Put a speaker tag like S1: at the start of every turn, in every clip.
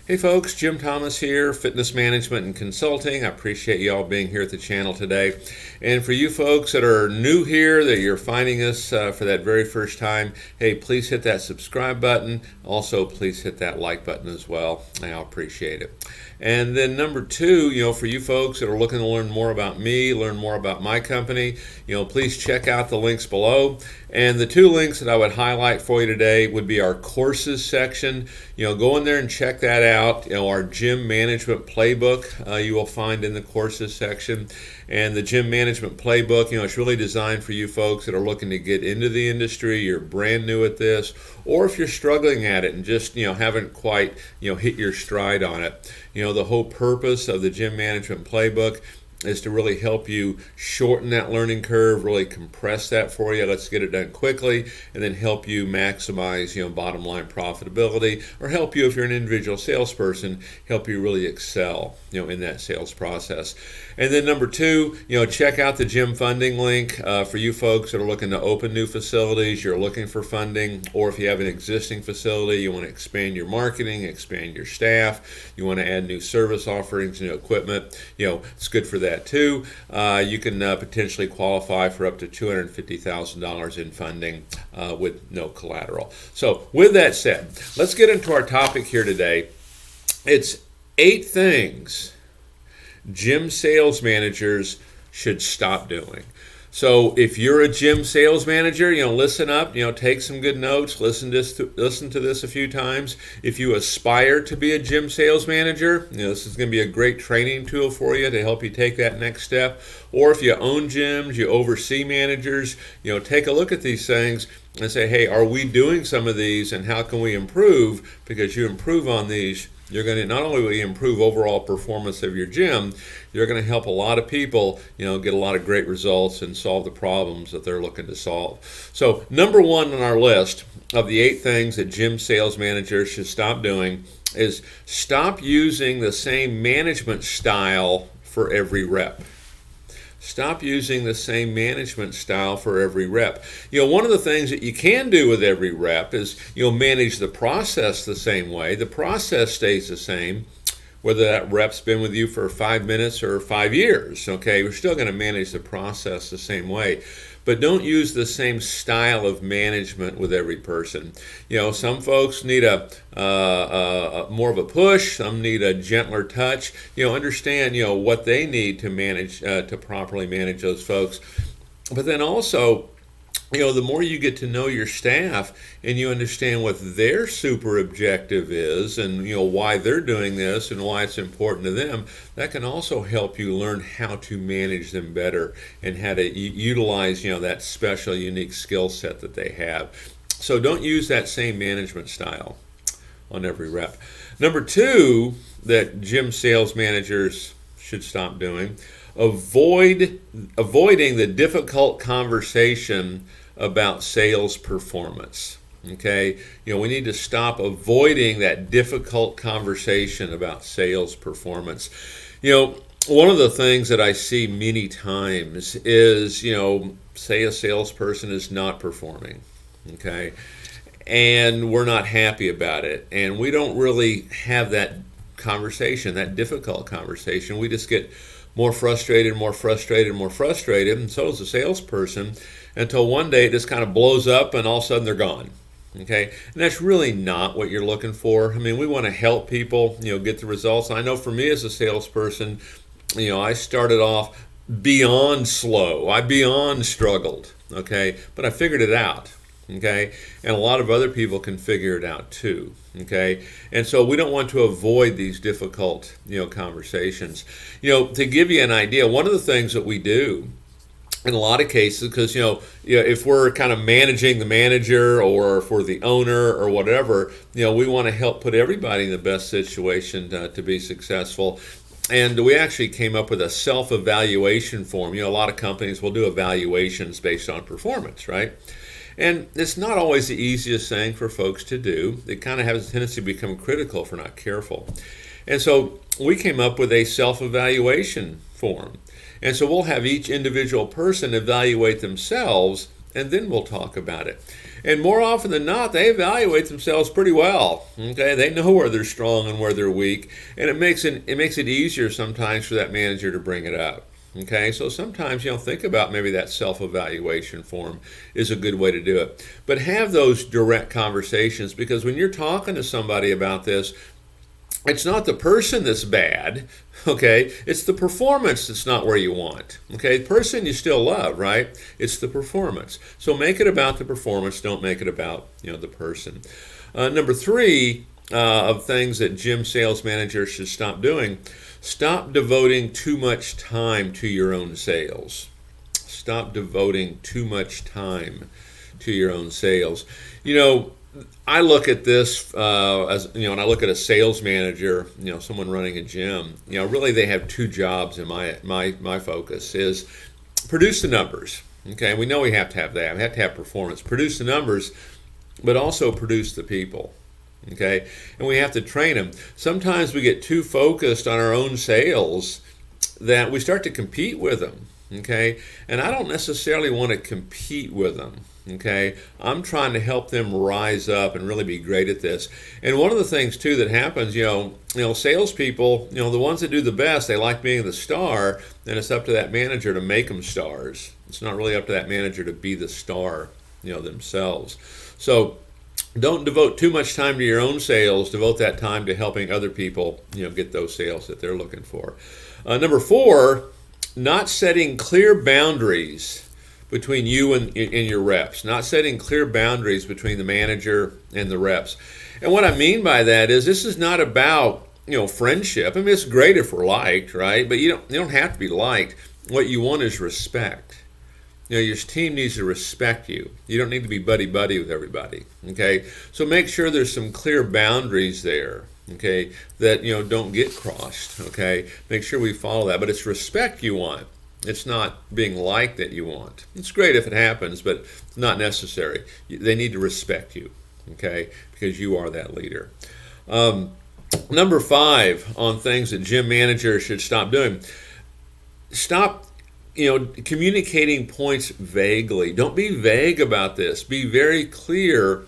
S1: Hey folks, Jim Thomas here, Fitness Management and Consulting. I appreciate you all being here at the channel today. And for you folks that are new here, that you're finding us for that very first time, hey, please hit that subscribe button. Also, please hit that like button as well. I'll appreciate it. And then number two, for you folks that are looking to learn more about me, learn more about my company, please check out the links below. And the two links that I would highlight for you today would be our courses section. Go in there and check that out. Our gym management playbook you will find in the courses section. And the gym management playbook, it's really designed for you folks that are looking to get into the industry, you're brand new at this, or if you're struggling at it and just, haven't quite, hit your stride on it. The whole purpose of the gym management playbook is to really help you shorten that learning curve, really compress that for you. Let's get it done quickly, and then help you maximize, bottom line profitability, or help you, if you're an individual salesperson, help you really excel, in that sales process. And then number two, check out the gym funding link for you folks that are looking to open new facilities, you're looking for funding, or if you have an existing facility, you want to expand your marketing, expand your staff, you want to add new service offerings, new equipment, it's good for that too. You can potentially qualify for up to $250,000 in funding with no collateral. So with that said, let's get into our topic here today. It's 8 things gym sales managers should stop doing. So if you're a gym sales manager, listen up, take some good notes, listen to this a few times. If you aspire to be a gym sales manager, this is going to be a great training tool for you to help you take that next step. Or if you own gyms, you oversee managers, take a look at these things and say, hey, are we doing some of these and how can we improve? Because you improve on these, you're going to not only will you improve overall performance of your gym, you're going to help a lot of people, get a lot of great results and solve the problems that they're looking to solve. So number one on our list of the 8 things that gym sales managers should stop doing is stop using the same management style for every rep. Stop using the same management style for every rep. One of the things that you can do with every rep is, manage the process the same way. The process stays the same, whether that rep's been with you for 5 minutes or 5 years. Okay, we're still going to manage the process the same way. But don't use the same style of management with every person. Some folks need a more of a push. Some need a gentler touch. Understand, what they need to manage, to properly manage those folks. But then also, the more you get to know your staff and you understand what their super objective is and, why they're doing this and why it's important to them, that can also help you learn how to manage them better and how to utilize, that special, unique skill set that they have. So don't use that same management style on every rep. Number 2 that gym sales managers should stop doing, avoiding the difficult conversation about sales performance. Okay, we need to stop avoiding that difficult conversation about sales performance. One of the things that I see many times is, say a salesperson is not performing, okay, and we're not happy about it, and we don't really have that conversation, that difficult conversation. We just get more frustrated, and so does the salesperson, until one day it just kind of blows up and all of a sudden they're gone. Okay, and that's really not what you're looking for. I mean, we want to help people, get the results. And I know for me as a salesperson, I started off beyond slow. I beyond struggled. Okay, but I figured it out. Okay, and a lot of other people can figure it out too. Okay, and so we don't want to avoid these difficult, conversations. To give you an idea, one of the things that we do in a lot of cases, because if we're kind of managing the manager or if we're the owner or whatever, we want to help put everybody in the best situation to be successful. And we actually came up with a self-evaluation form. A lot of companies will do evaluations based on performance, right? And it's not always the easiest thing for folks to do. It kind of has a tendency to become critical if we're not careful. And so we came up with a self-evaluation form. And so we'll have each individual person evaluate themselves and then we'll talk about it. And more often than not, they evaluate themselves pretty well. Okay, they know where they're strong and where they're weak, and it makes it easier sometimes for that manager to bring it up. Okay, so sometimes, think about maybe that self-evaluation form is a good way to do it. But have those direct conversations, because when you're talking to somebody about this, it's not the person that's bad, okay? It's the performance that's not where you want, okay? The person you still love, right? It's the performance. So make it about the performance. Don't make it about, the person. Number 3 of things that gym sales managers should stop doing: stop devoting too much time to your own sales. Stop devoting too much time to your own sales. I look at this as, when I look at a sales manager, someone running a gym, really they have 2 jobs in my focus is produce the numbers. Okay, we know we have to have that. We have to have performance. Produce the numbers, but also produce the people. Okay, and we have to train them. Sometimes we get too focused on our own sales that we start to compete with them. Okay, and I don't necessarily want to compete with them. Okay, I'm trying to help them rise up and really be great at this. And one of the things too that happens, salespeople, the ones that do the best, they like being the star, and it's up to that manager to make them stars. It's not really up to that manager to be the star, themselves. So don't devote too much time to your own sales. Devote that time to helping other people, get those sales that they're looking for. Number 4, not setting clear boundaries between you and your reps. Not setting clear boundaries between the manager and the reps. And what I mean by that is this is not about, friendship. I mean, it's great if we're liked, right? But you don't have to be liked. What you want is respect. Your team needs to respect you. You don't need to be buddy-buddy with everybody, okay? So make sure there's some clear boundaries there, okay, that, don't get crossed, okay? Make sure we follow that. But it's respect you want. It's not being liked that you want. It's great if it happens, but it's not necessary. They need to respect you, okay, because you are that leader. Number 5 on things that gym managers should stop doing. Stop communicating points vaguely. Don't be vague about this. Be very clear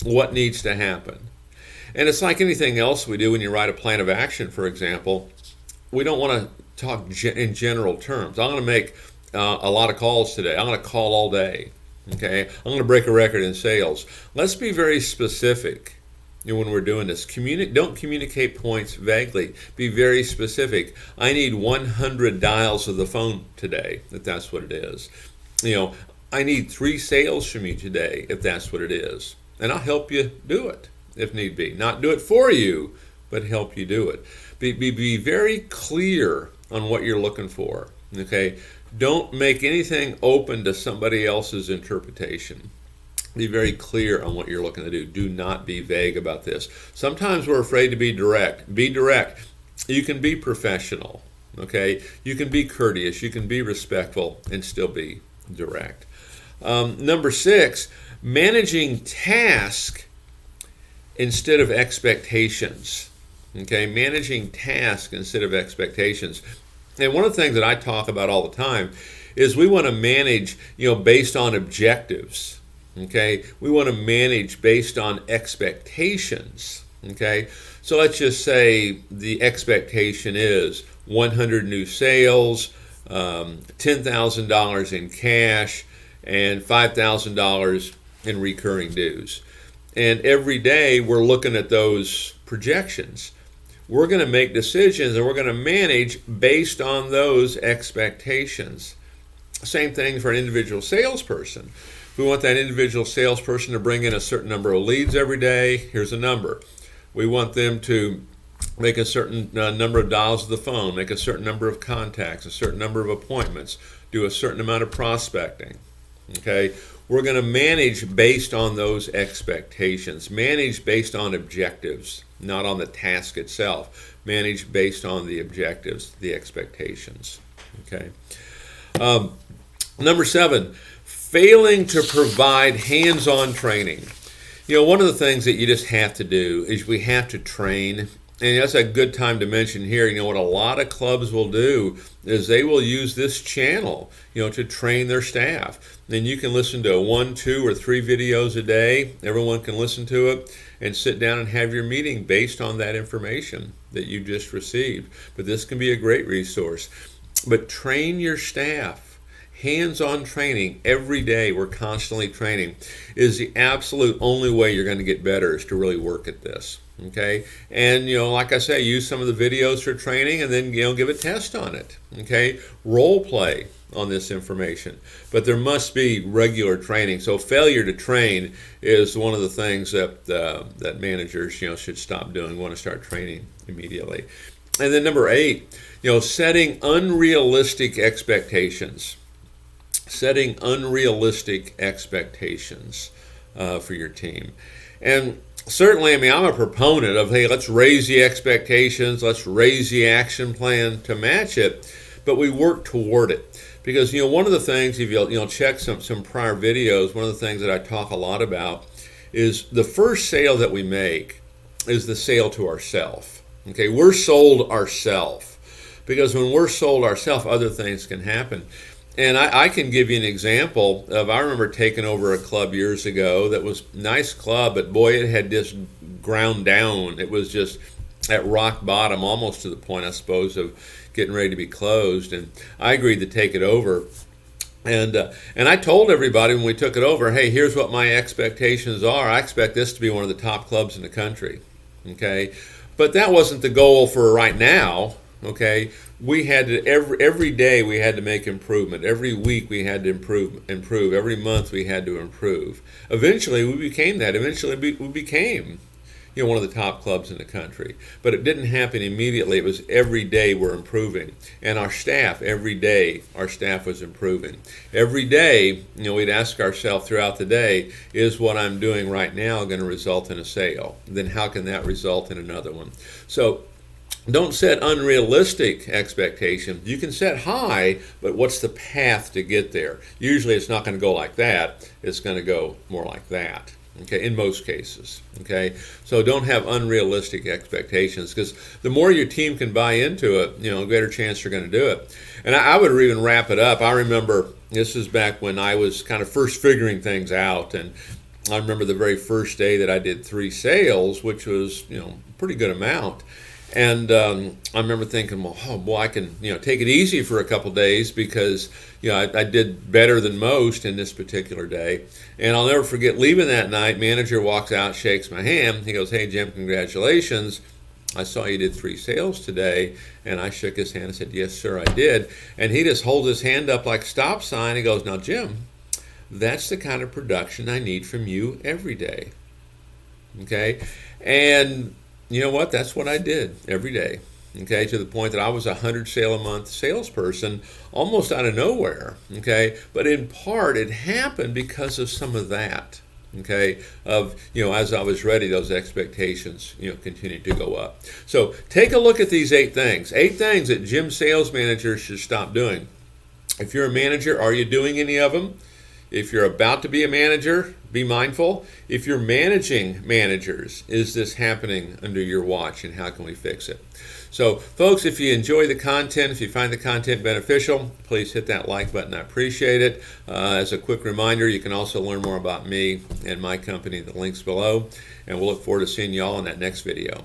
S1: what needs to happen. And it's like anything else we do when you write a plan of action, for example. We don't want to talk in general terms. I'm going to make a lot of calls today. I'm going to call all day. Okay, I'm going to break a record in sales. Let's be very specific when we're doing this. Don't communicate points vaguely. Be very specific. I need 100 dials of the phone today, if that's what it is. I need 3 sales from you today, if that's what it is. And I'll help you do it if need be. Not do it for you, but help you do it. Be very clear on what you're looking for. Okay, don't make anything open to somebody else's interpretation. Be very clear on what you're looking to do. Do not be vague about this. Sometimes we're afraid to be direct. Be direct. You can be professional. Okay, you can be courteous. You can be respectful and still be direct. Number 6, managing task instead of expectations. Okay, managing task instead of expectations. And one of the things that I talk about all the time is we want to manage, based on objectives. Okay, we want to manage based on expectations. Okay, so let's just say the expectation is 100 new sales, $10,000 in cash, and $5,000 in recurring dues. And every day we're looking at those projections. We're going to make decisions and we're going to manage based on those expectations. Same thing for an individual salesperson. We want that individual salesperson to bring in a certain number of leads every day. Here's a number. We want them to make a certain number of dials of the phone, make a certain number of contacts, a certain number of appointments, do a certain amount of prospecting. Okay, we're going to manage based on those expectations. Manage based on objectives, not on the task itself. Manage based on the objectives, the expectations. Okay. Number 7, failing to provide hands-on training. One of the things that you just have to do is we have to train and that's a good time to mention here, you know, what a lot of clubs will do is they will use this channel, you know, to train their staff. Then you can listen to 1, 2, or 3 videos a day. Everyone can listen to it and sit down and have your meeting based on that information that you just received. But this can be a great resource. But train your staff. Hands-on training every day, we're constantly training, is the absolute only way you're going to get better, is to really work at this. Okay, and you know, like I say, use some of the videos for training, and then, you know, give a test on it. Okay, role play on this information, but there must be regular training. So failure to train is one of the things that that managers, you know, should stop doing. Want to start training immediately. And then number 8, you know, setting unrealistic expectations. Setting unrealistic expectations for your team. And certainly, I mean, I'm a proponent of, hey, let's raise the expectations, let's raise the action plan to match it, but we work toward it. Because, you know, one of the things, if you'll check some prior videos, one of the things that I talk a lot about is the first sale that we make is the sale to ourselves. Okay, we're sold ourselves. Because when we're sold ourselves, other things can happen. And I can give you an example of, I remember taking over a club years ago that was a nice club, but boy, it had just ground down. It was just at rock bottom, almost to the point, I suppose, of getting ready to be closed. And I agreed to take it over. And I told everybody when we took it over, hey, here's what my expectations are. I expect this to be one of the top clubs in the country. Okay, but that wasn't the goal for right now. Okay, we had to every day we had to make improvement. Every week we had to improve. Every month we had to improve. Eventually we became that. Eventually we became, you know, one of the top clubs in the country. But it didn't happen immediately. It was every day we're improving. And our staff, every day our staff was improving. Every day, you know, we'd ask ourselves throughout the day, is what I'm doing right now going to result in a sale? Then how can that result in another one? So don't set unrealistic expectations. You can set high, but what's the path to get there? Usually it's not going to go like that. It's going to go more like that. Okay, in most cases. Okay, so don't have unrealistic expectations, because the more your team can buy into it, you know, the greater chance you're going to do it. And I would even wrap it up. I remember this is back when I was kind of first figuring things out, and I remember the very first day that I did 3 sales, which was, you know, a pretty good amount. And I remember thinking, well, oh boy, I can, you know, take it easy for a couple days, because, you know, I did better than most in this particular day. And I'll never forget leaving that night. Manager walks out, shakes my hand. He goes, hey, Jim, congratulations. I saw you did 3 sales today. And I shook his hand and said, yes, sir, I did. And he just holds his hand up like a stop sign. He goes, now, Jim, that's the kind of production I need from you every day. Okay? And you know what? That's what I did every day. Okay, to the point that I was a 100 sale a month salesperson almost out of nowhere. Okay, but in part it happened because of some of that. Okay, of, you know, as I was ready, those expectations, you know, continued to go up. So take a look at these 8 things. 8 things that gym sales managers should stop doing. If you're a manager, are you doing any of them? If you're about to be a manager, be mindful. If you're managing managers, is this happening under your watch, and how can we fix it? So, folks, if you enjoy the content, if you find the content beneficial, please hit that like button. I appreciate it. As a quick reminder, you can also learn more about me and my company. The link's below. And we'll look forward to seeing you all in that next video.